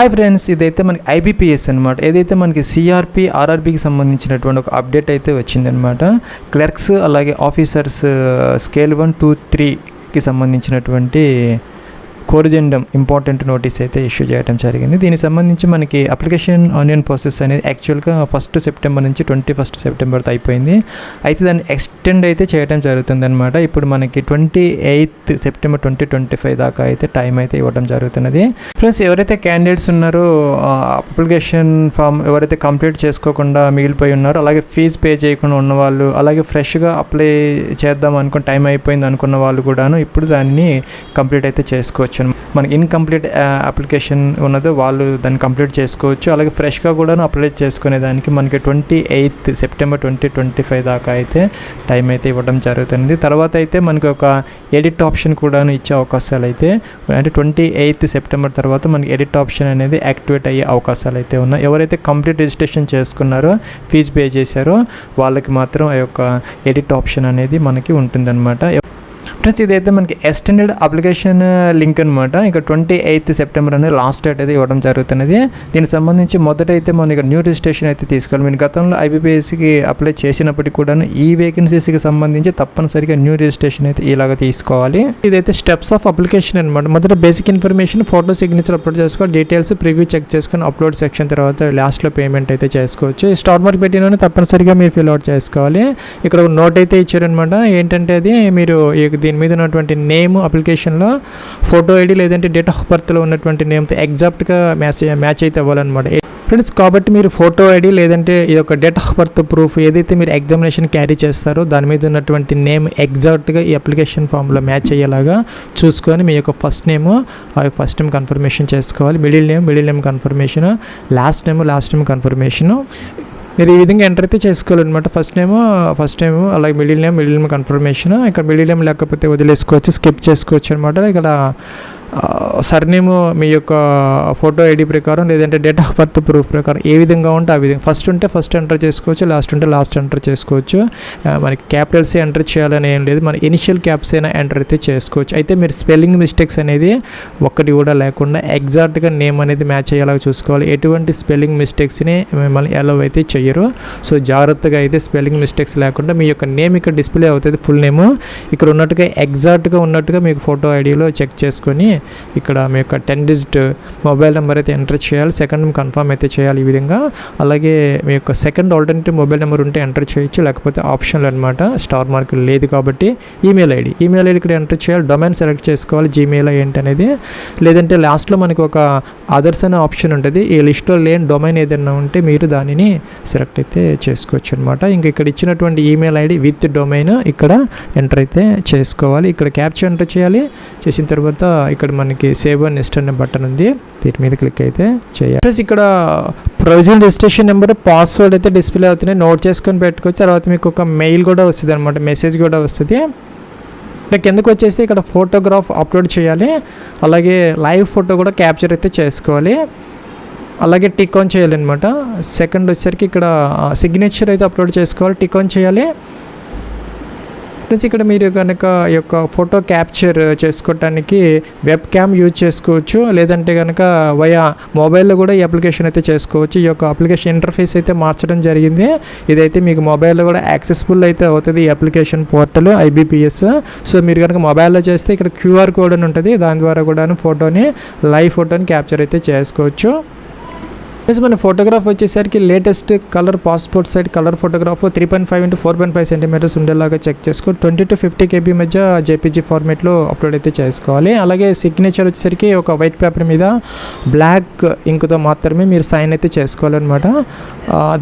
Hi friends, ఇదైతే మనకి IBPS అనమాట. ఏదైతే మనకి సిఆర్పి ఆర్ఆర్బీకి సంబంధించినటువంటి ఒక అప్డేట్ అయితే వచ్చిందనమాట. క్లర్క్స్ అలాగే ఆఫీసర్స్ స్కేల్ 1, 2, 3కి సంబంధించినటువంటి కోరిజెండం ఇంపార్టెంట్ నోటీస్ అయితే ఇష్యూ చేయడం జరిగింది. దీనికి సంబంధించి మనకి అప్లికేషన్ ఆనియన్ ప్రాసెస్ అనేది యాక్చువల్గా 1 సెప్టెంబర్ నుంచి 21 సెప్టెంబర్తో అయిపోయింది. అయితే దాన్ని ఎక్స్టెండ్ అయితే చేయడం జరుగుతుంది అనమాట. ఇప్పుడు మనకి 28 సెప్టెంబర్ 2025 దాకా అయితే టైం అయితే ఇవ్వడం జరుగుతున్నది. ఫ్రెండ్స్, ఎవరైతే క్యాండిడేట్స్ ఉన్నారో అప్లికేషన్ ఫామ్ ఎవరైతే కంప్లీట్ చేసుకోకుండా మిగిలిపోయి ఉన్నారో, అలాగే ఫీజు పే చేయకుండా ఉన్నవాళ్ళు, అలాగే ఫ్రెష్గా అప్లై చేద్దాం అనుకుని టైం అయిపోయింది అనుకున్న వాళ్ళు కూడాను ఇప్పుడు దాన్ని కంప్లీట్ అయితే చేసుకోవచ్చు. మనకి ఇన్కంప్లీట్ అప్లికేషన్ ఉన్నదో వాళ్ళు దాన్ని కంప్లీట్ చేసుకోవచ్చు. అలాగే ఫ్రెష్గా కూడా అప్లై చేసుకునే దానికి మనకి 28 సెప్టెంబర్ 2025 దాకా అయితే టైం అయితే ఇవ్వడం జరుగుతుంది. తర్వాత అయితే మనకి ఒక ఎడిట్ ఆప్షన్ కూడా ఇచ్చే అవకాశాలు అయితే అంటే 28 సెప్టెంబర్ తర్వాత మనకి ఎడిట్ ఆప్షన్ అనేది యాక్టివేట్ అయ్యే అవకాశాలు అయితే ఉన్నాయి. ఎవరైతే కంప్లీట్ రిజిస్ట్రేషన్ చేసుకున్నారో, ఫీజు పే చేశారో వాళ్ళకి మాత్రం ఆ యొక్క ఎడిట్ ఆప్షన్ అనేది మనకి ఉంటుందన్నమాట. ఫ్రెండ్స్, ఇదైతే మనకి ఎక్స్టెండెడ్ అప్లికేషన్ లింక్ అనమాట. ఇక 28 సెప్టెంబర్ అనేది లాస్ట్ డేట్ అయితే ఇవ్వడం జరుగుతున్నది. దీనికి సంబంధించి మొదటైతే మనం ఇక న్యూ రిజిస్ట్రేషన్ అయితే తీసుకోవాలి. మీరు గతంలో ఐబీపీఎస్కి అప్లై చేసినప్పటికీ కూడా ఈ వేకెన్సీస్కి సంబంధించి తప్పనిసరిగా న్యూ రిజిస్ట్రేషన్ అయితే ఇలాగ తీసుకోవాలి. ఇదైతే స్టెప్స్ ఆఫ్ అప్లికేషన్ అనమాట. మొదట basic information, photo, signature upload చేసుకోవాలి. డీటెయిల్స్ ప్రివ్యూ చెక్ చేసుకొని అప్లోడ్ సెక్షన్ తర్వాత లాస్ట్లో పేమెంట్ అయితే చేసుకోవచ్చు. స్టార్ మార్క్ పెట్టిన తప్పనిసరిగా మీరు ఫిల్ అవుట్ చేసుకోవాలి. ఇక్కడ ఒక నోట్ అయితే ఇచ్చారనమాట. ఏంటంటే అది మీరు దీని మీద ఉన్నటువంటి నేమ్ అప్లికేషన్లో ఫోటో ఐడి లేదంటే డేట్ ఆఫ్ బర్త్లో ఉన్నటువంటి నేమ్తో ఎగ్జాక్ట్గా మ్యాచ్ అయితే అవ్వాలన్నమాట. ఫ్రెండ్స్, కాబట్టి మీరు ఫోటో ఐడి లేదంటే ఇది ఒక డేట్ ఆఫ్ బర్త్ ప్రూఫ్ ఏదైతే మీరు ఎగ్జామినేషన్ క్యారీ చేస్తారో దాని మీద ఉన్నటువంటి నేమ్ ఎగ్జాక్ట్గా ఈ అప్లికేషన్ ఫామ్లో మ్యాచ్ అయ్యేలాగా చూసుకొని మీ యొక్క ఫస్ట్ నేమ్ కన్ఫర్మేషన్ చేసుకోవాలి. Middle name confirmation, last name confirmation మీరు ఈ విధంగా ఎంటర్ అయితే చేసుకోవాలన్నమాట. ఫస్ట్ నేమ్ అలాగే మిడిల్ నేమ్ కన్ఫర్మేషన్. ఇక్కడ మిడిల్ నేమ్ లేకపోతే వదిలేసుకోవచ్చు, స్కిప్ చేసుకోవచ్చు అనమాట. ఇక్కడ సర్నేమ్ మీ యొక్క ఫోటో ఐడి ప్రకారం లేదంటే డేట్ ఆఫ్ బర్త్ ప్రూఫ్ ప్రకారం ఏ విధంగా ఉంటే ఆ విధంగా ఫస్ట్ ఉంటే ఫస్ట్ ఎంటర్ చేసుకోవచ్చు, లాస్ట్ ఉంటే లాస్ట్ ఎంటర్ చేసుకోవచ్చు. మనకి క్యాపిటల్స్ ఎంటర్ చేయాలని ఏం లేదు, మన ఇనిషియల్ క్యాప్స్ అయినా ఎంటర్ అయితే చేసుకోవచ్చు. అయితే మీరు స్పెల్లింగ్ మిస్టేక్స్ అనేది ఒక్కటి కూడా లేకుండా ఎగ్జాక్ట్గా నేమ్ అనేది మ్యాచ్ అయ్యేలాగా చూసుకోవాలి. ఎటువంటి స్పెల్లింగ్ మిస్టేక్స్ని మిమ్మల్ని అలౌ అయితే చెయ్యరు. సో జాగ్రత్తగా అయితే స్పెల్లింగ్ మిస్టేక్స్ లేకుండా మీ యొక్క నేమ్ ఇక్కడ డిస్ప్లే అవుతుంది. ఫుల్ నేమ్ ఇక్కడ ఉన్నట్టుగా ఎగ్జాక్ట్గా ఉన్నట్టుగా మీకు ఫోటో ఐడిలో చెక్ చేసుకొని ఇక్కడ మీ యొక్క 10 డిజిట్ మొబైల్ నెంబర్ అయితే ఎంటర్ చేయాలి. సెకండ్ కన్ఫర్మ్ అయితే చేయాలి ఈ విధంగా. అలాగే మీ యొక్క సెకండ్ ఆల్టర్నేటివ్ మొబైల్ నెంబర్ ఉంటే ఎంటర్ చేయొచ్చు, లేకపోతే ఆప్షన్లు అనమాట. స్టార్ మార్క్ లేదు కాబట్టి ఈమెయిల్ ఐడి ఇక్కడ ఎంటర్ చేయాలి. డొమైన్ సెలెక్ట్ చేసుకోవాలి, జీమెయిల్ ఏంటి అనేది. లేదంటే లాస్ట్లో మనకి ఒక అదర్స్ అనే ఆప్షన్ ఉంటుంది. ఈ లిస్ట్లో లేని డొమైన్ ఏదైనా ఉంటే మీరు దానిని సెలెక్ట్ అయితే చేసుకోవచ్చు అనమాట. ఇంకా ఇక్కడ ఇచ్చినటువంటి ఈమెయిల్ ఐడి విత్ డొమైన్ ఇక్కడ ఎంటర్ అయితే చేసుకోవాలి. ఇక్కడ క్యాప్చర్ ఎంటర్ చేయాలి. చేసిన తర్వాత ఇక్కడ మనకి సేవ్ అండ్ నెక్స్ట్ అనే బటన్ ఉంది, దీని మీద క్లిక్ అయితే చేయాలి. ప్లస్ ఇక్కడ ప్రొవిజనల్ రిజిస్ట్రేషన్ నెంబర్, పాస్వర్డ్ అయితే డిస్ప్లే అవుతున్నాయి, నోట్ చేసుకొని పెట్టుకోవచ్చు. తర్వాత మీకు ఒక మెయిల్ కూడా వస్తుంది అనమాట, మెసేజ్ కూడా వస్తుంది. ఇక్కడ కిందకు వచ్చేసి ఇక్కడ ఫోటోగ్రాఫ్ అప్లోడ్ చేయాలి. అలాగే లైవ్ ఫోటో కూడా క్యాప్చర్ అయితే చేసుకోవాలి. అలాగే టిక్ ఆన్ చేయాలి అనమాట. సెకండ్ వచ్చేసరికి ఇక్కడ సిగ్నేచర్ అయితే అప్లోడ్ చేసుకోవాలి, టిక్ ఆన్ చేయాలి. ప్లస్ ఇక్కడ మీరు కనుక ఈ యొక్క ఫోటో క్యాప్చర్ చేసుకోవటానికి వెబ్ క్యామ్ యూజ్ చేసుకోవచ్చు, లేదంటే కనుక వయా మొబైల్లో కూడా ఈ అప్లికేషన్ అయితే చేసుకోవచ్చు. ఈ యొక్క అప్లికేషన్ ఇంటర్ఫేస్ అయితే మార్చడం జరిగింది. ఇదైతే మీకు మొబైల్లో కూడా యాక్సెసిబుల్ అయితే అవుతుంది ఈ అప్లికేషన్ పోర్టల్ ఐబీపీఎస్. సో మీరు కనుక మొబైల్లో చేస్తే ఇక్కడ QR కోడ్ అని ఉంటుంది, దాని ద్వారా కూడా లైవ్ ఫోటోని క్యాప్చర్ అయితే చేసుకోవచ్చు. ప్లస్ మన ఫోటోగ్రాఫ్ వచ్చేసరికి latest colour passport size colour photograph 3.5 x 4.5 centimetres ఉండేలాగా చెక్ చేసుకో. 20 to 50 KB మధ్య జేపీజీ ఫార్మేట్లో అప్లోడ్ అయితే చేసుకోవాలి. అలాగే సిగ్నేచర్ వచ్చేసరికి ఒక వైట్ పేపర్ మీద బ్లాక్ ఇంక్తో మాత్రమే మీరు సైన్ అయితే చేసుకోవాలన్నమాట.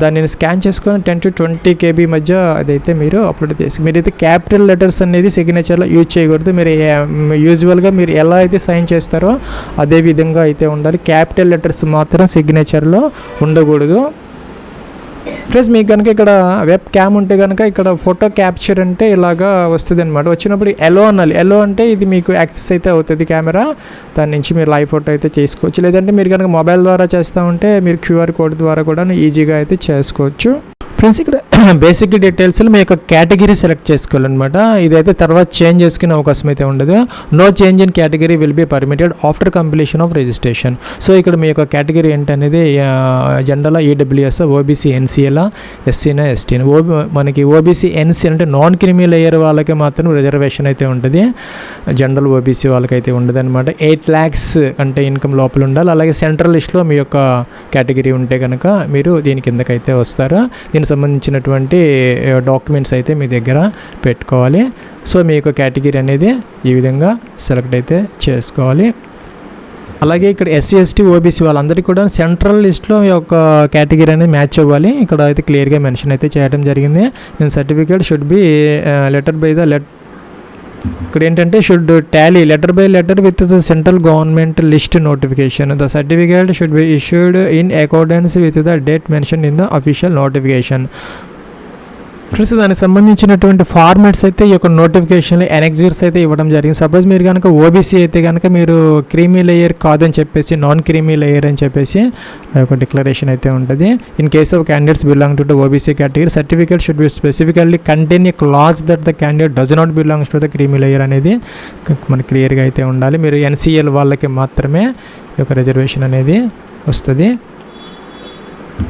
దాన్ని స్కాన్ చేసుకొని 10 to 20 KB మధ్య అదైతే మీరు అప్లోడ్ చేసి, మీరైతే క్యాపిటల్ లెటర్స్ అనేది సిగ్నేచర్లో యూజ్ చేయకూడదు. మీరు యూజువల్గా మీరు ఎలా అయితే సైన్ చేస్తారో అదే విధంగా అయితే ఉండాలి. క్యాపిటల్ లెటర్స్ మాత్రం సిగ్నేచర్లో ఉండకూడదు. ప్లస్ మీకు కనుక ఇక్కడ వెబ్ క్యామ్ ఉంటే కనుక ఇక్కడ ఫోటో క్యాప్చర్ అంటే ఇలాగా వస్తుంది అనమాట. వచ్చినప్పుడు ఎలో అనాలి. ఎలో అంటే ఇది మీకు యాక్సెస్ అయితే అవుతుంది కెమెరా, దాని నుంచి మీరు లైవ్ ఫోటో అయితే చేసుకోవచ్చు. లేదంటే మీరు కనుక మొబైల్ ద్వారా చేస్తూ ఉంటే మీరు QR కోడ్ ద్వారా కూడా ఈజీగా అయితే చేసుకోవచ్చు. ఫ్రెండ్స్ ఇక్కడ బేసిక్ డీటెయిల్స్లో మీ యొక్క కేటగిరీ సెలెక్ట్ చేసుకోవాలన్నమాట. ఇదైతే తర్వాత చేంజ్ చేసుకునే అవకాశం అయితే ఉండదు. No change in category will be permitted after completion of registration. So ఇక్కడ మీ యొక్క కేటగిరీ ఏంటనేది జనరల్ ఈడబ్ల్యూఎస్, ఓబీసీ ఎన్సీఎలా, ఎస్సీనా, ఎస్టీనా. మనకి ఓబీసీ ఎన్సీ అంటే నాన్ క్రిమీ లేయర్ వాళ్ళకి మాత్రం రిజర్వేషన్ అయితే ఉంటుంది, జనరల్ ఓబీసీ వాళ్ళకైతే ఉండదు అనమాట. 8 lakhs అంటే ఇన్కమ్ లోపల ఉండాలి. అలాగే సెంట్రల్ లిస్ట్లో మీ యొక్క కేటగిరీ ఉంటే కనుక మీరు దీని కిందకైతే వస్తారు. దీనికి సంబంధించినటువంటి డాక్యుమెంట్స్ అయితే మీ దగ్గర పెట్టుకోవాలి. సో మీ యొక్క కేటగిరీ అనేది ఈ విధంగా సెలెక్ట్ అయితే చేసుకోవాలి. అలాగే ఇక్కడ ఎస్సీ, ఎస్టీ, ఓబీసీ వాళ్ళందరికీ కూడా సెంట్రల్ లిస్ట్లో ఈ యొక్క కేటగిరీ అనేది మ్యాచ్ అవ్వాలి. ఇక్కడ అయితే క్లియర్గా మెన్షన్ అయితే చేయడం జరిగింది. In certificate should be letter by the ఇక్కడ ఏంటంటే should Tally letter by letter with the central government list notification. The certificate should be issued in accordance with the date mention in the official notification. Friends దానికి సంబంధించినటువంటి formats అయితే ఈ యొక్క నోటిఫికేషన్లో ఎనెక్సర్స్ అయితే ఇవ్వడం జరిగింది. సపోజ్ మీరు కనుక ఓబీసీ అయితే కనుక మీరు క్రీమీ లేయర్ కాదని చెప్పేసి నాన్ క్రీమీ లేయర్ అని చెప్పేసి ఒక డిక్లరేషన్ అయితే ఉంటుంది. In case of candidates belong to the OBC category certificate should be specifically contain A clause that the candidate does not belongs to the creamy layer అనేది మనకి క్లియర్గా అయితే ఉండాలి. మీరు ఎన్సీఎల్ వాళ్ళకి మాత్రమే ఈ యొక్క రిజర్వేషన్ అనేది వస్తుంది.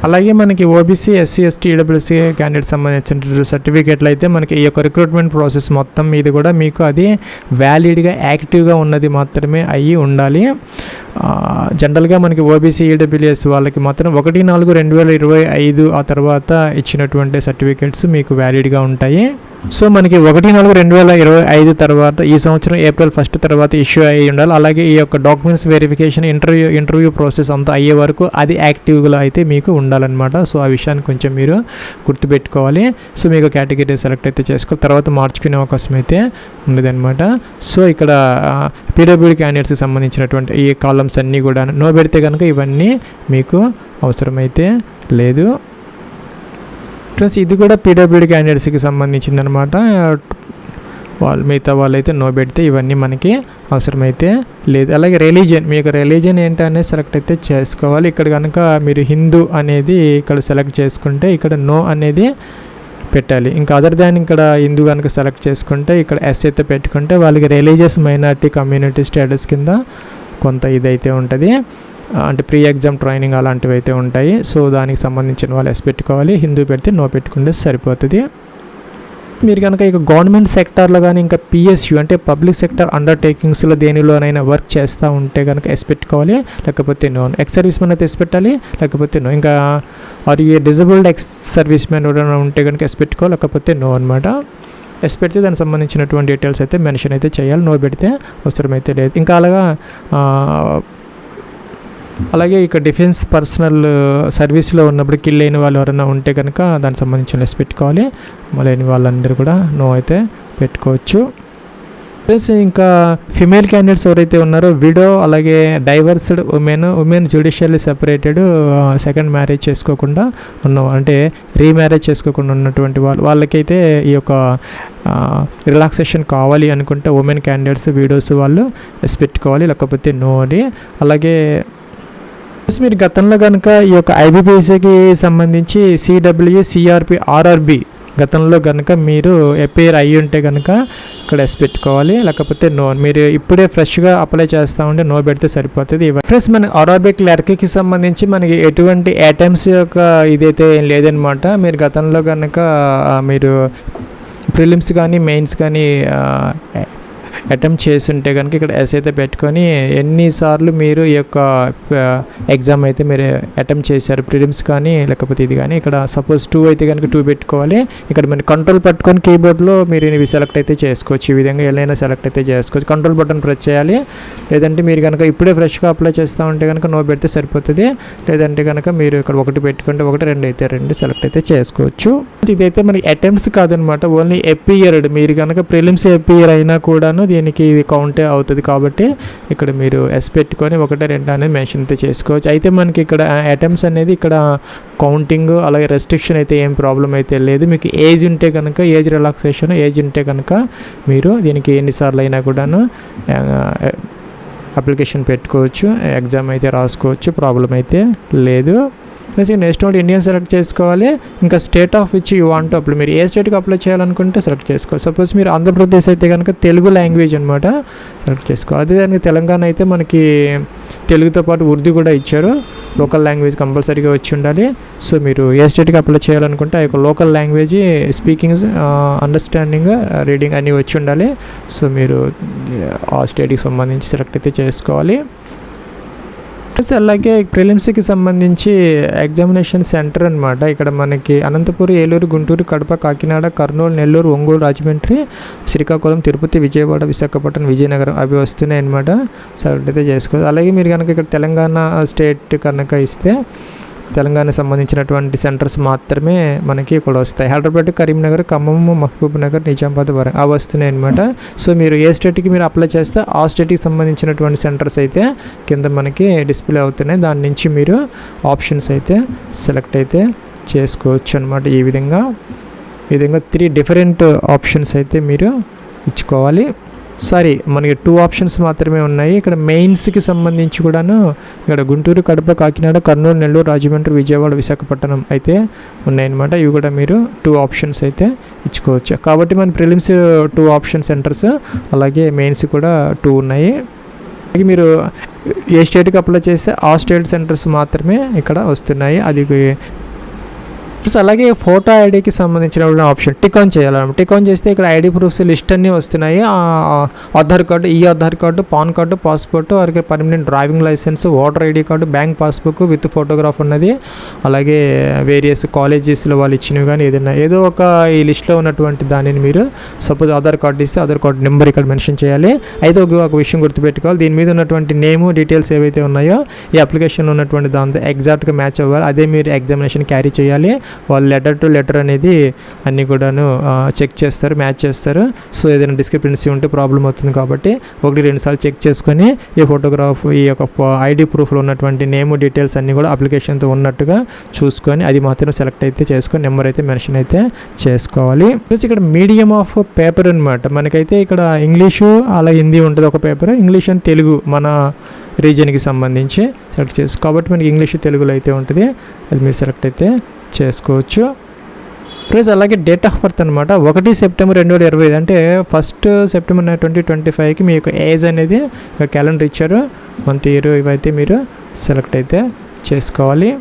అలాగే మనకి OBC, SC, ST, EWC candidate సంబంధించిన సర్టిఫికేట్లు అయితే మనకి ఈ యొక్క రిక్రూట్మెంట్ ప్రాసెస్ మొత్తం మీద కూడా మీకు అది వ్యాలిడ్గా యాక్టివ్గా ఉన్నది మాత్రమే అయ్యి ఉండాలి. జనరల్గా మనకి ఓబీసీ, ఈడబ్ల్యూఎస్ వాళ్ళకి మాత్రం 1/4/2025 ఆ తర్వాత ఇచ్చినటువంటి సర్టిఫికేట్స్ మీకు వ్యాలిడ్గా ఉంటాయి. సో మనకి 1/4/2025 తర్వాత ఈ సంవత్సరం April 1 తర్వాత ఇష్యూ అయ్యి ఉండాలి. అలాగే ఈ యొక్క డాక్యుమెంట్స్ వెరిఫికేషన్ ఇంటర్వ్యూ ప్రాసెస్ అంతా అయ్యే వరకు అది యాక్టివ్గా అయితే మీకు ఉండాలన్నమాట. సో ఆ విషయాన్ని కొంచెం మీరు గుర్తుపెట్టుకోవాలి. సో మీకు కేటగిరీ సెలెక్ట్ అయితే చేసుకోవాలి, తర్వాత మార్చుకునే అవకాశం అయితే ఉండదన్నమాట. సో ఇక్కడ పీడబ్ల్యూడీ క్యాండిడేట్స్కి సంబంధించినటువంటి ఈ కాలమ్స్ అన్నీ కూడా నో పెడితే కనుక ఇవన్నీ మీకు అవసరమైతే లేదు. ఫ్రెండ్స్ ఇది కూడా పీడబ్ల్యూడీ క్యాండిడేట్స్కి సంబంధించిందనమాట. మిగతా వాళ్ళైతే నో పెడితే ఇవన్నీ మనకి అవసరమైతే లేదు. అలాగే రిలీజియన్, మీ యొక్క రిలీజియన్ ఏంటనేది సెలెక్ట్ అయితే చేసుకోవాలి. ఇక్కడ కనుక మీరు హిందూ అనేది ఇక్కడ సెలెక్ట్ చేసుకుంటే ఇక్కడ నో అనేది పెట్టాలి. ఇంకా అదర్ దాన్ ఇక్కడ హిందూ కనుక సెలెక్ట్ చేసుకుంటే ఇక్కడ ఎస్ అయితే పెట్టుకుంటే వాళ్ళకి రిలీజియస్ మైనారిటీ కమ్యూనిటీ స్టేటస్ కింద కొంత ఇదైతే ఉంటుంది, అంటే ప్రీ ఎగ్జామ్ ట్రైనింగ్ అలాంటివి అయితే ఉంటాయి. సో దానికి సంబంధించిన వాళ్ళు ఎస్ పెట్టుకోవాలి. హిందూ పెడితే నో పెట్టుకుంటే సరిపోతుంది. మీరు కనుక ఇక గవర్నమెంట్ సెక్టార్లో కానీ ఇంకా పిఎస్యు అంటే పబ్లిక్ సెక్టర్ అండర్టేకింగ్స్లో దేనిలోనైనా వర్క్ చేస్తూ ఉంటే కనుక ఎస్ పెట్టుకోవాలి, లేకపోతే నో. ఎక్స్ సర్వీస్ మ్యాన్ అయితే ఎస్ పెట్టాలి, లేకపోతే నో. ఇంకా అది డిజబుల్డ్ ఎక్స్ సర్వీస్ మ్యాన్ ఎవరైనా ఉంటే కనుక ఎస్ పెట్టుకోవాలి, లేకపోతే నో అనమాట. ఎస్ పెడితే దానికి సంబంధించినటువంటి డీటెయిల్స్ అయితే మెన్షన్ అయితే చేయాలి, నో పెడితే అవసరమైతే లేదు. ఇంకా అలాగే ఇక డిఫెన్స్ పర్సనల్ సర్వీస్లో ఉన్నప్పుడు కిల్ అయిన వాళ్ళు ఎవరైనా ఉంటే కనుక దానికి సంబంధించిన లెస్ పెట్టుకోవాలి. లేని వాళ్ళందరూ కూడా నో అయితే పెట్టుకోవచ్చు. ప్లస్ ఇంకా ఫిమేల్ క్యాండిడేట్స్ ఎవరైతే ఉన్నారో విడో, అలాగే divorced women judicially separated, second marriage చేసుకోకుండా అంటే రీమ్యారేజ్ చేసుకోకుండా ఉన్నటువంటి వాళ్ళకైతే ఈ యొక్క రిలాక్సేషన్ కావాలి అనుకుంటే ఉమెన్ క్యాండిడేట్స్, విడోస్ వాళ్ళు ఎస్ పెట్టుకోవాలి, లేకపోతే నో అని. అలాగే మీరు గతంలో కనుక ఈ యొక్క ఐబీపీఎస్కి సంబంధించి సిడబ్ల్యూ, సిఆర్పి, ఆర్ఆర్బి గతంలో కనుక మీరు అపేర్ అయ్యి ఉంటే కనుక ఇక్కడ ఎస్ పెట్టుకోవాలి, లేకపోతే నో. మీరు ఇప్పుడే ఫ్రెష్గా అప్లై చేస్తూ ఉంటే నో పెడితే సరిపోతుంది. ఫ్రెండ్స్ మన ఆర్ఆర్బి క్లర్క్కి సంబంధించి మనకి ఎటువంటి అటెంప్ట్స్ యొక్క ఇదైతే ఏం లేదనమాట. మీరు గతంలో కనుక మీరు ప్రిలిమ్స్ కానీ మెయిన్స్ కానీ అటెంప్ట్ చేసి ఉంటే కనుక ఇక్కడ ఎస్ అయితే పెట్టుకొని ఎన్నిసార్లు మీరు ఈ యొక్క ఎగ్జామ్ అయితే మీరు అటెంప్ట్ చేశారు, ప్రిలిమ్స్ కానీ లేకపోతే ఇది కానీ. ఇక్కడ సపోజ్ 2 అయితే కనుక 2 పెట్టుకోవాలి. ఇక్కడ మీరు కంట్రోల్ పట్టుకొని కీబోర్డ్లో మీరు ఇవి సెలెక్ట్ అయితే చేసుకోవచ్చు. ఈ విధంగా ఏదైనా సెలెక్ట్ అయితే చేసుకోవచ్చు. కంట్రోల్ బటన్ ప్రెస్ చేయాలి. లేదంటే మీరు కనుక ఇప్పుడే ఫ్రెష్గా అప్లై చేస్తూ ఉంటే కనుక నో పెడితే సరిపోతుంది. లేదంటే కనుక మీరు ఇక్కడ 1 పెట్టుకుంటే 1, 2 అయితే 2 సెలెక్ట్ అయితే చేసుకోవచ్చు. ఇదైతే మనకి అటెంప్ట్స్ కాదనమాట, ఓన్లీ అపియర్డ్. మీరు కనుక ప్రిలిమ్స్ అపియర్ అయినా కూడాను దీనికి ఇది కౌంటే అవుతుంది. కాబట్టి ఇక్కడ మీరు ఎస్ పెట్టుకొని 1, 2 అనేది మెన్షన్ అయితే చేసుకోవచ్చు. అయితే మనకి ఇక్కడ అటెంప్ట్స్ అనేది ఇక్కడ కౌంటింగ్ అలాగే రెస్ట్రిక్షన్ అయితే ఏం ప్రాబ్లం అయితే లేదు. మీకు ఏజ్ ఉంటే కనుక ఏజ్ రిలాక్సేషన్ ఏజ్ ఉంటే కనుక మీరు దీనికి ఎన్నిసార్లు అయినా కూడాను అప్లికేషన్ పెట్టుకోవచ్చు, ఎగ్జామ్ అయితే రాసుకోవచ్చు, ప్రాబ్లం అయితే లేదు. నెక్స్ట్ నోట్ ఇండియన్ సెలెక్ట్ చేసుకోవాలి. ఇంకా state of which you want to apply, మీరు ఏ స్టేట్కి అప్లై చేయాలనుకుంటే సెలెక్ట్ చేసుకోవాలి. సపోజ్ మీరు ఆంధ్రప్రదేశ్ అయితే కనుక తెలుగు లాంగ్వేజ్ అనమాట సెలెక్ట్ చేసుకోవాలి. అదే దానికి తెలంగాణ అయితే మనకి తెలుగుతో పాటు ఉర్దూ కూడా ఇచ్చారు. లోకల్ లాంగ్వేజ్ కంపల్సరీగా వచ్చి ఉండాలి. సో మీరు ఏ స్టేట్కి అప్లై చేయాలనుకుంటే ఆ యొక్క local language speaking, understanding, reading అన్నీ వచ్చి ఉండాలి. సో మీరు ఆ స్టేట్కి సంబంధించి సెలెక్ట్ అయితే చేసుకోవాలి. అలాగే ప్రిలిమ్స్కి సంబంధించి ఎగ్జామినేషన్ సెంటర్ అనమాట. ఇక్కడ మనకి అనంతపురం, ఏలూరు, గుంటూరు, కడప, కాకినాడ, కర్నూలు, నెల్లూరు, ఒంగోలు, రాజమండ్రి, శ్రీకాకుళం, తిరుపతి, విజయవాడ, విశాఖపట్నం, విజయనగరం అవి వస్తున్నాయి అనమాట. సెలెక్ట్ అయితే చేసుకోవాలి. అలాగే మీరు కనుక ఇక్కడ తెలంగాణ స్టేట్ కనుక ఇస్తే తెలంగాణకు సంబంధించినటువంటి సెంటర్స్ మాత్రమే మనకి ఇక్కడ వస్తాయి. హైదరాబాద్, కరీంనగర్, ఖమ్మం, మహబూబ్ నగర్, నిజామాబాద్, వరంగల్ అవి వస్తున్నాయి అనమాట. సో మీరు ఏ స్టేట్కి మీరు అప్లై చేస్తే ఆ స్టేట్కి సంబంధించినటువంటి సెంటర్స్ అయితే కింద మనకి డిస్ప్లే అవుతున్నాయి. దాని నుంచి మీరు ఆప్షన్స్ అయితే సెలెక్ట్ అయితే చేసుకోవచ్చు అనమాట. ఈ విధంగా 3 డిఫరెంట్ ఆప్షన్స్ అయితే మీరు ఇచ్చుకోవాలి. మనకి 2 ఆప్షన్స్ మాత్రమే ఉన్నాయి. ఇక్కడ మెయిన్స్కి సంబంధించి కూడాను ఇక్కడ గుంటూరు, కడప, కాకినాడ, కర్నూలు, నెల్లూరు, రాజమండ్రి, విజయవాడ, విశాఖపట్నం అయితే ఉన్నాయన్నమాట. ఇవి కూడా మీరు 2 ఆప్షన్స్ అయితే ఇచ్చుకోవచ్చు. కాబట్టి మన ప్రిలిమ్స్ 2 ఆప్షన్ సెంటర్స్, అలాగే మెయిన్స్ కూడా 2 ఉన్నాయి. అలాగే మీరు ఏ స్టేట్కి అప్లై చేస్తే ఆ స్టేట్ సెంటర్స్ మాత్రమే ఇక్కడ వస్తున్నాయి. అది అలాగే ఫోటో ఐడికి సంబంధించిన ఆప్షన్ టిక్ ఆన్ చేయాలన్నమాట. టిక్ ఆన్ చేస్తే ఇక్కడ ఐడి ప్రూఫ్స్ లిస్ట్ అన్నీ వస్తున్నాయి. ఆధార్ కార్డు, ఈ Aadhaar card, PAN card, passport, అలాగే permanent driving licence, voter ID card, bank passbook with photograph ఉన్నది. అలాగే వేరియస్ కాలేజెస్లో వాళ్ళు ఇచ్చినవి కానీ ఏదో ఒక ఈ లిస్ట్లో ఉన్నటువంటి దానిని మీరు సపోజ్ ఆధార్ కార్డు ఇస్తే ఆధార్ కార్డు నెంబర్ ఇక్కడ మెన్షన్ చేయాలి. అయితే ఒక విషయం గుర్తుపెట్టుకోవాలి, దీని మీద ఉన్నటువంటి నేము, డీటెయిల్స్ ఏవైతే ఉన్నాయో ఈ అప్లికేషన్లో ఉన్నటువంటి దాంతో ఎగ్జాక్ట్గా మ్యాచ్ అవ్వాలి. అదే మీరు ఎగ్జామినేషన్ క్యారీ చేయాలి. వాళ్ళు లెటర్ టు లెటర్ అనేది అన్నీ కూడాను చెక్ చేస్తారు, మ్యాచ్ చేస్తారు. సో ఏదైనా డిస్క్రిపెన్సీ ఉంటే ప్రాబ్లం అవుతుంది కాబట్టి 1-2 సార్లు చెక్ చేసుకొని ఈ ఫోటోగ్రాఫ్, ఈ యొక్క ఐడి ప్రూఫ్లో ఉన్నటువంటి నేమ్, డీటెయిల్స్ అన్నీ కూడా అప్లికేషన్తో ఉన్నట్టుగా చూసుకొని అది మాత్రం సెలెక్ట్ అయితే చేసుకొని నెంబర్ అయితే మెన్షన్ అయితే చేసుకోవాలి. ప్లస్ ఇక్కడ మీడియం ఆఫ్ పేపర్ అనమాట. మనకైతే ఇక్కడ ఇంగ్లీషు అలా హిందీ ఉంటుంది ఒక పేపర్, ఇంగ్లీష్ అండ్ తెలుగు మన రీజియన్కి సంబంధించి సెలెక్ట్ చేసుకో. కాబట్టి మనకి ఇంగ్లీష్, తెలుగులో అయితే ఉంటుంది, అది మీరు సెలెక్ట్ అయితే చేసుకోవచ్చు. ప్లస్ అలాగే డేట్ ఆఫ్ బర్త్ అనమాట. 1 సెప్టెంబర్ 2025 అంటే 1 సెప్టెంబర్ 2025కి మీ యొక్క ఏజ్ అనేది క్యాలెండర్ ఇచ్చారు, మంత్, ఇయర్ ఇవైతే మీరు సెలెక్ట్ అయితే చేసుకోవాలి.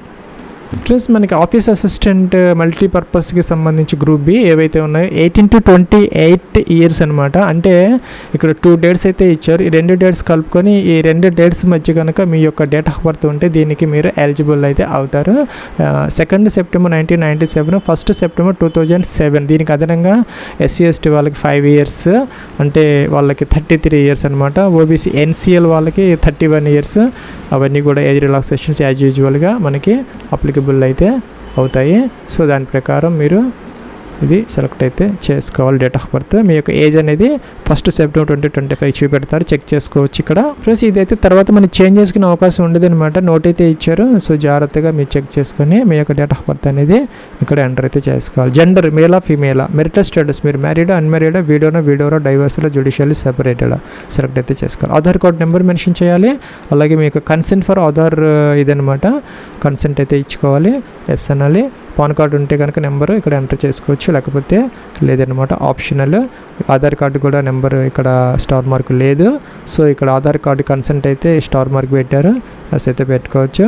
ప్లస్ మనకి ఆఫీస్ అసిస్టెంట్ మల్టీపర్పస్కి సంబంధించి గ్రూప్ బి ఏవైతే ఉన్నాయో 18 to 28 ఇయర్స్ అనమాట. అంటే ఇక్కడ 2 డేట్స్ అయితే ఇచ్చారు. ఈ 2 డేట్స్ కలుపుకొని ఈ 2 డేట్స్ మధ్య కనుక మీ యొక్క డేట్ ఆఫ్ బర్త్ ఉంటే దీనికి మీరు ఎలిజిబుల్ అయితే అవుతారు. 2 సెప్టెంబర్ 1997, 1 సెప్టెంబర్ 2007. దీనికి అదనంగా SC/ST వాళ్ళకి 5 ఇయర్స్, అంటే వాళ్ళకి 33 ఇయర్స్ అనమాట. OBC NCL వాళ్ళకి 31 ఇయర్స్. అవన్నీ కూడా ఏజ్ రిలాక్సేషన్స్ యాజ్ యూజువల్గా మనకి అప్లికబుల్ అయితే అవుతాయి. సో దాని ప్రకారం మీరు ఇది సెలెక్ట్ అయితే చేసుకోవాలి. డేట్ ఆఫ్ బర్త్ మీ యొక్క ఏజ్ అనేది 1 సెప్టెంబర్ 2025 చూపెడతారు, చెక్ చేసుకోవచ్చు ఇక్కడ. ప్లస్ ఇదైతే తర్వాత మనం చేంజ్ చేసుకునే అవకాశం ఉండదు అనమాట. నోట్ అయితే ఇచ్చారు, సో జాగ్రత్తగా మీరు చెక్ చేసుకొని మీ యొక్క డేట్ ఆఫ్ బర్త్ అనేది ఇక్కడ ఎంటర్ అయితే చేసుకోవాలి. జెండర్ మేలా, ఫీమేలా, మెరిటల్ స్టేటస్ మీరు మ్యారీడా, అన్మ్యారీడా, వీడియోనా, డైవర్స్లో, జ్యుడిషియల్లీ సెపరేటెడా సెలెక్ట్ అయితే చేసుకోవాలి. ఆధార్ కార్డ్ నెంబర్ మెన్షన్ చేయాలి. అలాగే మీకు కన్సెంట్ ఫర్ ఆధార్ ఇదనమాట, కన్సెంట్ అయితే ఇచ్చుకోవాలి, ఎస్ అనాలి. పాన్ కార్డు ఉంటే కనుక నెంబరు ఇక్కడ ఎంటర్ చేసుకోవచ్చు, లేకపోతే లేదనమాట, ఆప్షనల్. ఆధార్ కార్డు కూడా నెంబర్ ఇక్కడ స్టార్ మార్క్ లేదు. సో ఇక్కడ ఆధార్ కార్డు కన్సెంట్ అయితే స్టార్ మార్క్ పెట్టారు, ఎస్ అయితే పెట్టుకోవచ్చు.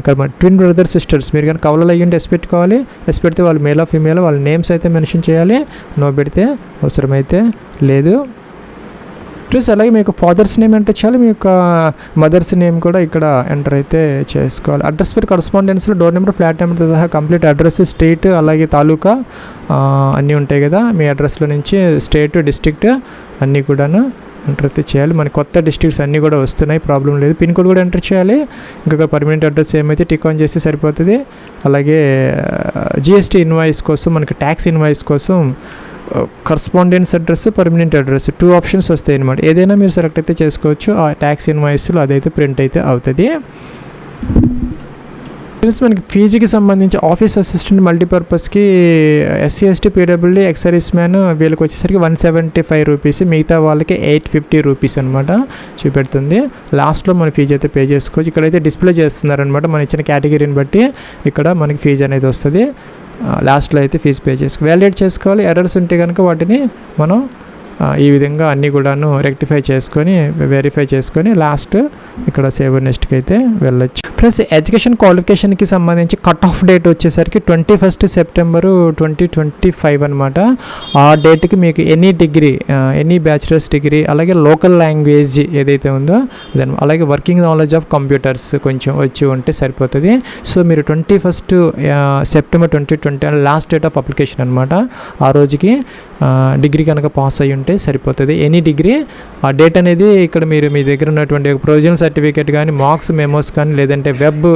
ఇక్కడ మన ట్విన్ బ్రదర్ సిస్టర్స్ మీరు కానీ కవలలు అయ్యింటే ఎస్ పెట్టుకోవాలి. ఎస్ పెడితే వాళ్ళు మేలా, ఫీమేలా, వాళ్ళ నేమ్స్ అయితే మెన్షన్ చేయాలి. నో పెడితే అవసరమైతే లేదు. ప్లస్ అలాగే మీకు ఫాదర్స్ నేమ్ ఎంటర్ చేయాలి, మీ యొక్క మదర్స్ నేమ్ కూడా ఇక్కడ ఎంటర్ అయితే చేసుకోవాలి. అడ్రస్ పేరు కరస్పాండెన్స్లో డోర్ నెంబర్, ఫ్లాట్ నెంబర్తో సహా కంప్లీట్ అడ్రస్, స్టేట్, అలాగే తాలూకా అన్నీ ఉంటాయి కదా. మీ అడ్రస్లో నుంచి స్టేట్, డిస్ట్రిక్ట్ అన్నీ కూడాను ఎంటర్ అయితే చేయాలి. మన కొత్త డిస్ట్రిక్ట్స్ అన్నీ కూడా వస్తున్నాయి, ప్రాబ్లం లేదు. పిన్ కోడ్ కూడా ఎంటర్ చేయాలి. ఇంకా పర్మనెంట్ అడ్రస్ ఏమైతే టిక్ ఆన్ చేస్తే సరిపోతుంది. అలాగే GST ఇన్వాయిస్ కోసం, మనకి ట్యాక్స్ ఇన్వాయిస్ కోసం correspondence address, permanent address 2 options వస్తాయి అనమాట. ఏదైనా మీరు సెలెక్ట్ అయితే చేసుకోవచ్చు. ఆ ట్యాక్స్ ఇన్వాయిస్లో అదైతే ప్రింట్ అయితే అవుతుంది. ఫ్రెండ్స్ మనకి ఫీజుకి సంబంధించి ఆఫీస్ అసిస్టెంట్ మల్టీపర్పస్కి SC ST PWD ex service man వీళ్ళకి వచ్చేసరికి 175 రూపీస్, మిగతా వాళ్ళకి 850 రూపీస్ అనమాట చూపెడుతుంది. లాస్ట్లో మన ఫీజు అయితే పే చేసుకోవచ్చు. ఇక్కడైతే డిస్ప్లే చేస్తున్నారనమాట మన ఇచ్చిన కేటగిరీని బట్టి ఇక్కడ మనకి ఫీజు అనేది వస్తుంది. లాస్ట్లో అయితే ఫీజు పే వ్యాలిడేట్ చేసుకోవాలి. ఎర్రర్స్ ఉంటే కనుక వాటిని మనం ఈ విధంగా అన్నీ కూడాను రెక్టిఫై చేసుకొని వెరిఫై చేసుకొని లాస్ట్ ఇక్కడ సేవ్ నెక్స్ట్కి అయితే వెళ్ళొచ్చు. ప్లస్ ఎడ్యుకేషన్ క్వాలిఫికేషన్కి సంబంధించి కట్ ఆఫ్ డేట్ వచ్చేసరికి 21 సెప్టెంబరు 2025 అనమాట. ఆ డేట్కి మీకు any degree, any bachelors degree, అలాగే లోకల్ లాంగ్వేజ్ ఏదైతే ఉందో దాని, అలాగే వర్కింగ్ నాలెడ్జ్ ఆఫ్ కంప్యూటర్స్ కొంచెం వచ్చి ఉంటే సరిపోతుంది. సో మీరు 21 September 2020 last date of application అనమాట. ఆ రోజుకి డిగ్రీ కనుక పాస్ అయ్యి ఉంటే సరిపోతుంది. ఎనీ డిగ్రీ ఆ డేట్ అనేది ఇక్కడ మీరు మీ దగ్గర ఉన్నటువంటి ప్రొవిజనల్ సర్టిఫికేట్ కానీ, మార్క్స్ మెమోస్ కానీ, లేదంటే వెబ్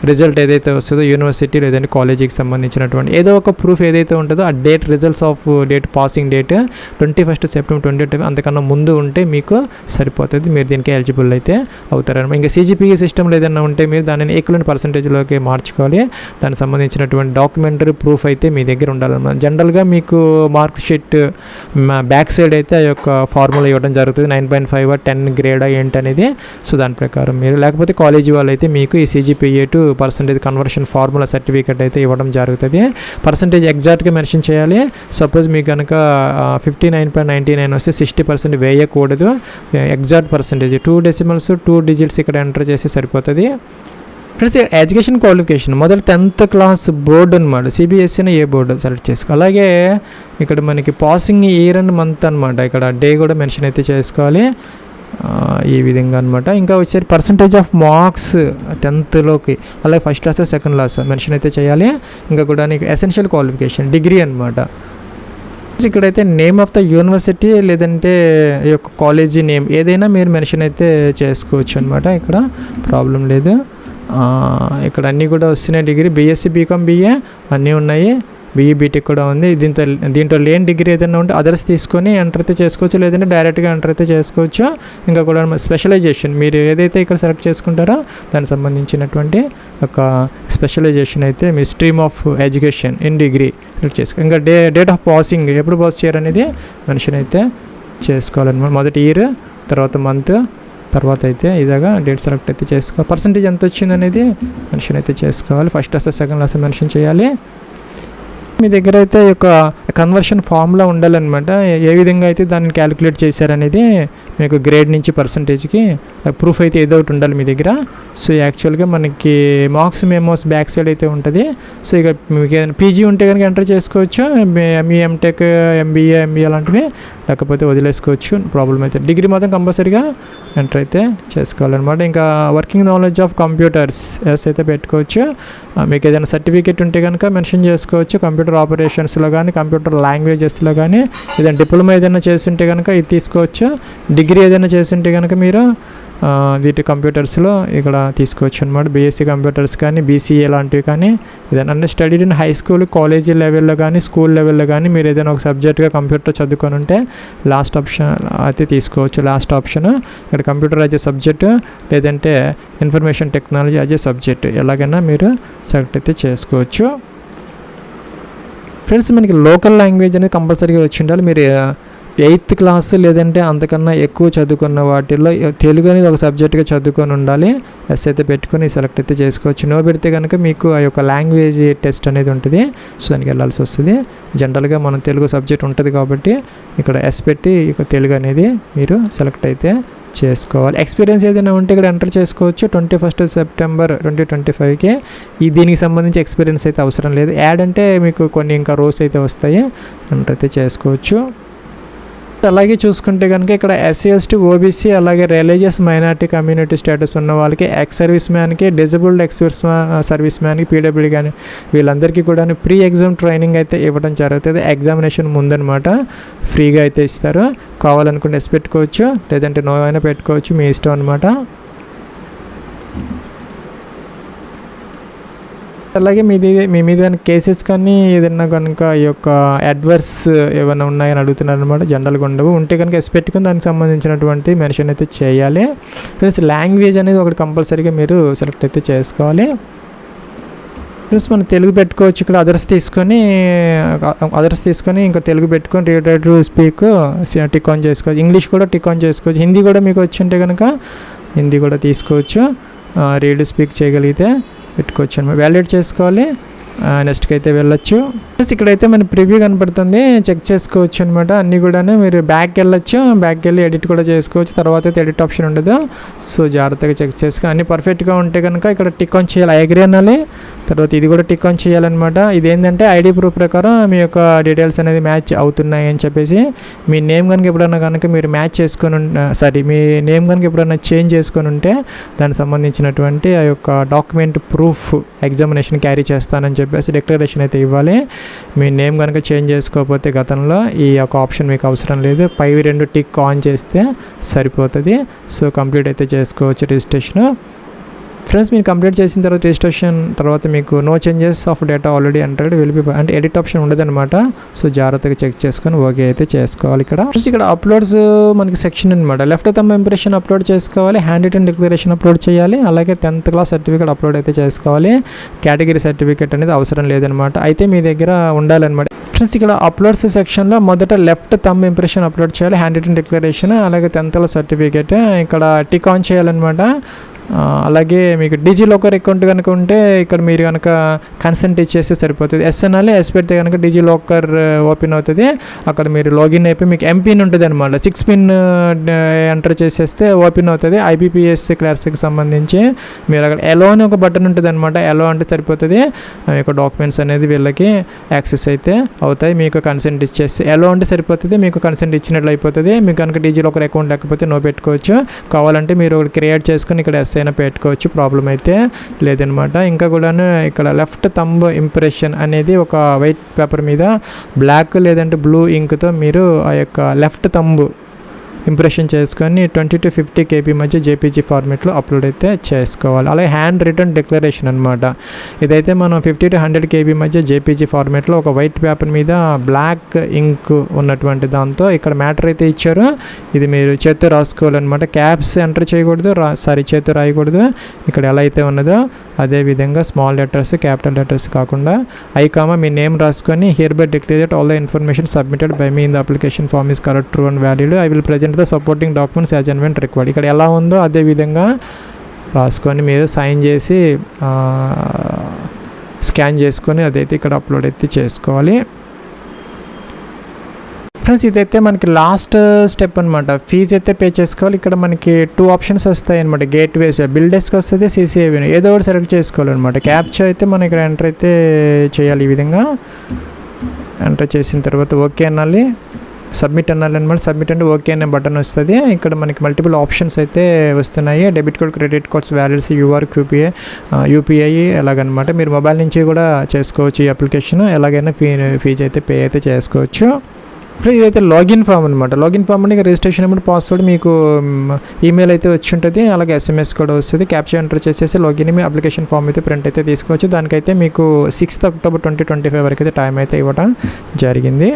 రిజల్ట్ ఏదైతే వస్తుందో యూనివర్సిటీ లేదంటే కాలేజీకి సంబంధించినటువంటి ఏదో ఒక ప్రూఫ్ ఏదైతే ఉంటుందో ఆ date, results of date, passing date 21 September 2020 అంతకన్నా ముందు ఉంటే మీకు సరిపోతుంది. మీరు దీనికి ఎలిజిబుల్ అయితే అవుతారనమాట. ఇంకా CGPA సిస్టమ్లో ఏదైనా ఉంటే మీరు దానిని ఈక్వలెంట్ పర్సంటేజ్లోకి మార్చుకోవాలి. దానికి సంబంధించినటువంటి డాక్యుమెంటరీ ప్రూఫ్ అయితే మీ దగ్గర ఉండాలన్నమాట. జనరల్గా మీకు మార్క్ షీట్ బ్యాక్ సైడ్ అయితే ఆ యొక్క ఫార్ములా ఇవ్వడం జరుగుతుంది. 9.5 10 గ్రేడా ఏంటనేది. సో దాని ప్రకారం మీరు, లేకపోతే కాలేజీ వాళ్ళు అయితే మీకు ఈ CGPA to percentage conversion formula certificate అయితే ఇవ్వడం జరుగుతుంది. పర్సంటేజ్ ఎగ్జాక్ట్గా మెన్షన్ చేయాలి. సపోజ్ మీకు కనుక 59.99 వస్తే 60% వేయకూడదు. ఎగ్జాక్ట్ పర్సంటేజ్ 2 డెసిమల్స్ 2 డిజిట్స్ ఇక్కడ ఎంటర్ చేస్తే సరిపోతుంది. ప్లస్ ఎడ్యుకేషన్ క్వాలిఫికేషన్ మొదటి 10th క్లాస్ బోర్డు అనమాట. CBSE ఏ బోర్డు సెలెక్ట్ చేసుకో. అలాగే ఇక్కడ మనకి పాసింగ్ ఇయర్ అండ్ మంత్ అనమాట. ఇక్కడ డే కూడా మెన్షన్ అయితే చేసుకోవాలి ఈ విధంగా అనమాట. ఇంకా వచ్చేసి పర్సంటేజ్ ఆఫ్ మార్క్స్ 10thలోకి, అలాగే first class second class mention అయితే చేయాలి. ఇంకా కూడా నీకు ఎసెన్షియల్ క్వాలిఫికేషన్ డిగ్రీ అనమాట. ఇక్కడైతే నేమ్ ఆఫ్ ద యూనివర్సిటీ లేదంటే ఈ యొక్క కాలేజీ నేమ్ ఏదైనా మీరు మెన్షన్ అయితే చేసుకోవచ్చు అనమాట. ఇక్కడ ప్రాబ్లం లేదు. ఇక్కడ అన్నీ కూడా వస్తున్నాయి. డిగ్రీ BSc BCom BA అన్నీ ఉన్నాయి. BE BTech కూడా ఉంది. దీంట్లో లేని డిగ్రీ ఏదైనా ఉంటే అదర్స్ తీసుకొని ఎంటర్ అయితే చేసుకోవచ్చు, లేదంటే డైరెక్ట్గా ఎంటర్ అయితే చేసుకోవచ్చు. ఇంకా కూడా స్పెషలైజేషన్ మీరు ఏదైతే ఇక్కడ సెలెక్ట్ చేసుకుంటారో దానికి సంబంధించినటువంటి ఒక స్పెషలైజేషన్ అయితే మీ stream of education in degree select చేసుకో. ఇంకా డేట్ ఆఫ్ పాసింగ్ ఎప్పుడు పాస్ చేయాలనేది మెన్షన్ అయితే చేసుకోవాలన్నమాట. మొదటి ఇయర్, తర్వాత మంత్, తర్వాత అయితే ఇలాగా డేట్ సెలెక్ట్ అయితే చేసుకోవాలి. పర్సంటేజ్ ఎంత వచ్చింది అనేది మెన్షన్ అయితే చేసుకోవాలి. First class second class mention చేయాలి. మీ దగ్గర అయితే ఈ యొక్క కన్వర్షన్ ఫార్ములా ఉండాలన్నమాట. ఏ విధంగా అయితే దాన్ని క్యాలిక్యులేట్ చేశారనేది మీకు గ్రేడ్ నుంచి పర్సంటేజ్కి ప్రూఫ్ అయితే ఏదో ఒకటి ఉండాలి మీ దగ్గర. సో యాక్చువల్గా మనకి మార్క్స్ మెమోస్ బ్యాక్ సైడ్ అయితే ఉంటుంది. సో ఇక మీకు ఏదైనా PG ఉంటే కనుక ఎంటర్ చేసుకోవచ్చు. ME MTech MBA MBA అలాంటివి, లేకపోతే వదిలేసుకోవచ్చు, ప్రాబ్లం అయితే. డిగ్రీ మాత్రం కంపల్సరీగా ఎంటర్ అయితే చేసుకోవాలన్నమాట. ఇంకా working knowledge of computers yes అయితే పెట్టుకోవచ్చు. మీకు ఏదైనా సర్టిఫికేట్ ఉంటే కనుక మెన్షన్ చేసుకోవచ్చు. కంప్యూటర్ ఆపరేషన్స్లో కానీ, కంప్యూటర్ లాంగ్వేజెస్లో కానీ ఏదైనా డిప్లొమా ఏదైనా చేస్తుంటే కనుక ఇది తీసుకోవచ్చు. డిగ్రీ ఏదైనా చేస్తుంటే కనుక మీరు వీటి కంప్యూటర్స్లో ఇక్కడ తీసుకోవచ్చు అనమాట. BSc కంప్యూటర్స్ కానీ, BCA లాంటివి కానీ, ఏదైనా అంటే studied in high school, college లెవెల్లో కానీ, స్కూల్ లెవెల్లో కానీ మీరు ఏదైనా ఒక సబ్జెక్ట్గా కంప్యూటర్ చదువుకొని ఉంటే లాస్ట్ ఆప్షన్ అయితే తీసుకోవచ్చు. లాస్ట్ ఆప్షన్ ఇక్కడ కంప్యూటర్ యాజ్ ఏ సబ్జెక్ట్, లేదంటే information technology as a subject, ఎలాగైనా మీరు సెలెక్ట్ అయితే చేసుకోవచ్చు. ఫ్రెండ్స్ మనకి లోకల్ లాంగ్వేజ్ అనేది కంపల్సరీగా వచ్చి ఉండాలి. మీరు 8th క్లాస్ లేదంటే అంతకన్నా ఎక్కువ చదువుకున్న వాటిల్లో తెలుగు అనేది ఒక సబ్జెక్ట్గా చదువుకొని ఉండాలి. ఎస్ అయితే పెట్టుకొని సెలెక్ట్ అయితే చేసుకోవచ్చు. నో పెడితే కనుక మీకు ఆ యొక్క లాంగ్వేజ్ టెస్ట్ అనేది ఉంటుంది. సో దానికి వెళ్ళాల్సి వస్తుంది. జనరల్గా మనం తెలుగు సబ్జెక్ట్ ఉంటుంది కాబట్టి ఇక్కడ ఎస్ పెట్టి ఇక తెలుగు అనేది మీరు సెలెక్ట్ అయితే చేసుకోవాలి. ఎక్స్పీరియన్స్ ఏదైనా ఉంటే ఇక్కడ ఎంటర్ చేసుకోవచ్చు. 21 సెప్టెంబర్ 2025కి దీనికి సంబంధించి ఎక్స్పీరియన్స్ అయితే అవసరం లేదు. యాడ్ అంటే మీకు కొన్ని ఇంకా రోస్ అయితే వస్తాయి, ఎంటర్ అయితే చేసుకోవచ్చు. అలాగే చూసుకుంటే కనుక ఇక్కడ SC ST OBC అలాగే రిలీజియస్ మైనారిటీ కమ్యూనిటీ స్టేటస్ ఉన్న వాళ్ళకి ఎక్స్ సర్వీస్ మ్యాన్కి, డిజబుల్డ్ ఎక్స్ సర్వీస్ మ్యాన్కి, PWD కానీ వీళ్ళందరికీ కూడా ప్రీ ఎగ్జామ్ ట్రైనింగ్ అయితే ఇవ్వడం జరుగుతుంది. ఎగ్జామినేషన్ ముందనమాట ఫ్రీగా అయితే ఇస్తారు. కావాలనుకుంటే ఎస్ పెట్టుకోవచ్చు, లేదంటే నో అయినా పెట్టుకోవచ్చు, మీ ఇష్టం అనమాట. అలాగే మీ మీద కేసెస్ కానీ ఏదైనా కనుక ఈ యొక్క అడ్వర్స్ ఏమైనా ఉన్నాయని అడుగుతున్నారు అనమాట. జనరల్గా ఉండవు. ఉంటే కనుక ఎస్ పెట్టుకుని దానికి సంబంధించినటువంటి మెన్షన్ అయితే చేయాలి. ప్లస్ లాంగ్వేజ్ అనేది ఒకటి కంపల్సరీగా మీరు సెలెక్ట్ అయితే చేసుకోవాలి. ప్లస్ మనం తెలుగు పెట్టుకోవచ్చు. ఇక్కడ అదర్స్ తీసుకొని ఇంకా తెలుగు పెట్టుకొని read to speak tick on చేసుకోవచ్చు. ఇంగ్లీష్ కూడా టిక్ ఆన్ చేసుకోవచ్చు. హిందీ కూడా మీకు వచ్చి ఉంటే కనుక హిందీ కూడా తీసుకోవచ్చు. రీడ్ స్పీక్ చేయగలిగితే పెట్టుకోవచ్చు అనమాట. వ్యాలిడేట్ చేసుకోవాలి. నెక్స్ట్కి అయితే వెళ్ళొచ్చు. ఇక్కడైతే మన ప్రివ్యూ కనపడుతుంది, చెక్ చేసుకోవచ్చు అనమాట. అన్నీ కూడా మీరు బ్యాక్కి వెళ్ళొచ్చు, బ్యాక్కి వెళ్ళి ఎడిట్ కూడా చేసుకోవచ్చు. తర్వాత అయితే ఎడిట్ ఆప్షన్ ఉండదు. సో జాగ్రత్తగా చెక్ చేసుకొని అన్నీ పర్ఫెక్ట్గా ఉంటే కనుక ఇక్కడ టిక్ ఆన్ చేయాలి. ఐ అగ్రీ అనాలి. తర్వాత ఇది కూడా టిక్ ఆన్ చేయాలన్నమాట. ఇదేంటంటే ఐడి ప్రూఫ్ ప్రకారం మీ యొక్క డీటెయిల్స్ అనేది మ్యాచ్ అవుతున్నాయి అని చెప్పేసి, మీ నేమ్ కనుక ఎప్పుడన్నా కనుక మీరు మ్యాచ్ చేసుకొని మీ నేమ్ కనుక ఎప్పుడన్నా చేంజ్ చేసుకొని ఉంటే దానికి సంబంధించినటువంటి ఆ యొక్క డాక్యుమెంట్ ప్రూఫ్ ఎగ్జామినేషన్ క్యారీ చేస్తానని చెప్పేసి డిక్లరేషన్ అయితే ఇవ్వాలి. మీ నేమ్ కనుక చేంజ్ చేసుకోకపోతే గతంలో ఈ యొక్క ఆప్షన్ మీకు అవసరం లేదు. పై 2 టిక్ ఆన్ చేస్తే సరిపోతుంది. సో కంప్లీట్ అయితే చేసుకోవచ్చు రిజిస్ట్రేషన్. ఫ్రెండ్స్, మీరు కంప్లీట్ చేసిన తర్వాత రిజిస్ట్రేషన్ తర్వాత మీకు no changes of data already entered will be అంటే ఎడిట్ ఆప్షన్ ఉండదన్నమాట. సో జాగ్రత్తగా చెక్ చేసుకొని ఓకే అయితే చేసుకోవాలి. ఇక్కడ అప్లోడ్స్ మనకి సెక్షన్ అనమాట. లెఫ్ట్ థంబ్ ఇంప్రెషన్ అప్లోడ్ చేసుకోవాలి, హ్యాండ్ రిటన్ డిక్లరేషన్ అప్లోడ్ చేయాలి, అలాగే 10th క్లాస్ సర్టిఫికేట్ అప్లోడ్ అయితే చేసుకోవాలి. కేటగిరీ సర్టిఫికేట్ అనేది అవసరం లేదనమాట, అయితే మీ దగ్గర ఉండాలన్నమాట. ఫ్రెండ్స్, ఇక్కడ అప్లోడ్స్ సెక్షన్లో మొదట లెఫ్ట్ థంబ్ ఇంప్రెషన్ అప్లోడ్ చేయాలి, హ్యాండ్ రిటన్ డిక్లరేషన్, అలాగే 10th క్లాస్ సర్టిఫికేట్ ఇక్కడ టిక్ ఆన్ చేయాలన్నమాట. అలాగే మీకు డిజిలాకర్ అకౌంట్ కనుక ఉంటే ఇక్కడ మీరు కనుక కన్సెంట్ ఇచ్చేస్తే సరిపోతుంది. ఎస్ఎన్ఎల్ ఎస్ పెడితే కనుక డిజిలాకర్ ఓపెన్ అవుతుంది. అక్కడ మీరు లాగిన్ అయిపోయి మీకు ఎంపిన్ ఉంటుంది అనమాట. 6 పిన్ ఎంటర్ చేసేస్తే ఓపెన్ అవుతుంది. ఐబీపీఎస్ క్లాస్కి సంబంధించి మీరు అక్కడ ఎలో అని ఒక బటన్ ఉంటుంది అనమాట. ఎలో అంటే సరిపోతుంది. మీ యొక్క డాక్యుమెంట్స్ అనేది వీళ్ళకి యాక్సెస్ అయితే అవుతాయి. మీకు కన్సెంట్ ఇచ్చేస్తే ఎలో అంటే సరిపోతుంది. మీకు కన్సెంట్ ఇచ్చినట్లు అయిపోతుంది. మీకు కనుక డిజిలాకర్ అకౌంట్ లేకపోతే నో పెట్టుకోవచ్చు. కావాలంటే మీరు ఒకటి క్రియేట్ చేసుకుని ఇక్కడ ఎస్ అయినా పెట్టుకోవచ్చు, ప్రాబ్లం అయితే లేదనమాట. ఇంకా కూడా ఇక్కడ లెఫ్ట్ థంబ్ ఇంప్రెషన్ అనేది ఒక వైట్ పేపర్ మీద బ్లాక్ లేదంటే బ్లూ ఇంక్తో మీరు ఆ యొక్క లెఫ్ట్ థంబ్ ఇంప్రెషన్ చేసుకొని 20 to 50 KB మధ్య జేపీజీ ఫార్మేట్లో అప్లోడ్ అయితే చేసుకోవాలి. అలాగే హ్యాండ్ రిటన్ డిక్లరేషన్ అనమాట. ఇదైతే మనం 50 to 100 KB మధ్య జేపీజీ ఫార్మేట్లో ఒక వైట్ పేపర్ మీద బ్లాక్ ఇంక్ ఉన్నటువంటి దాంతో ఇక్కడ మ్యాటర్ అయితే ఇచ్చారు. ఇది మీరు చేత్తో రాసుకోవాలన్నమాట. క్యాప్స్ ఎంటర్ చేయకూడదు, చేత్తో రాయకూడదు. ఇక్కడ ఎలా అయితే ఉన్నదో అదేవిధంగా స్మాల్ లెటర్స్, క్యాపిటల్ లెటర్స్ కాకుండా మీ నేమ్ రాసుకొని hereby declare that all the information submitted by me in the application form is correct, true and valid. I will present the supporting documents as and when required. ఇక్కడ ఎలా ఉందో అదే విధంగా రాసుకొని మీరు సైన్ చేసి scan చేసుకొని అదైతే ఇక్కడ అప్లోడ్ అయితే చేసుకోవాలి. ఫ్రెండ్స్, ఇదైతే మనకి లాస్ట్ స్టెప్ అనమాట. ఫీజు అయితే పే చేసుకోవాలి. ఇక్కడ మనకి 2 ఆప్షన్స్ వస్తాయి అనమాట. గేట్ వేస్ బిల్డెస్కి వస్తుంది, CCAV ఏదో ఒకటి సెలెక్ట్ చేసుకోవాలన్నమాట. క్యాప్చర్ అయితే మనం ఇక్కడ ఎంటర్ అయితే చేయాలి. ఈ విధంగా ఎంటర్ చేసిన తర్వాత ఓకే అనాలి, సబ్మిట్ అనాలి అనమాట. సబ్మిట్ అంటే ఓకే అనే బటన్ వస్తుంది. ఇక్కడ మనకి మల్టిపుల్ ఆప్షన్స్ అయితే వస్తున్నాయి. Debit card, credit cards, wallets, UPI ఎలాగనమాట. మీరు మొబైల్ నుంచి కూడా చేసుకోవచ్చు ఈ అప్లికేషన్. ఎలాగైనా ఫీజు అయితే పే అయితే చేసుకోవచ్చు. ఇప్పుడు ఇదైతే లాగిన్ ఫామ్ అనమాట. లాగిన్ ఫామ్ అంటే రిజిస్ట్రేషన్ అమౌంట్, పాస్వర్డ్ మీకు ఈమెయిల్ అయితే వచ్చి ఉంటుంది, అలాగే SMS కూడా వస్తుంది. క్యాప్చర్ ఎంటర్ చేసేసి లాగిన్ మీ అప్లికేషన్ ఫామ్ అయితే ప్రింట్ అయితే తీసుకోవచ్చు. దానికైతే మీకు 6th October 2025 వరకు అయితే టైం అయితే ఇవ్వడం జరిగింది.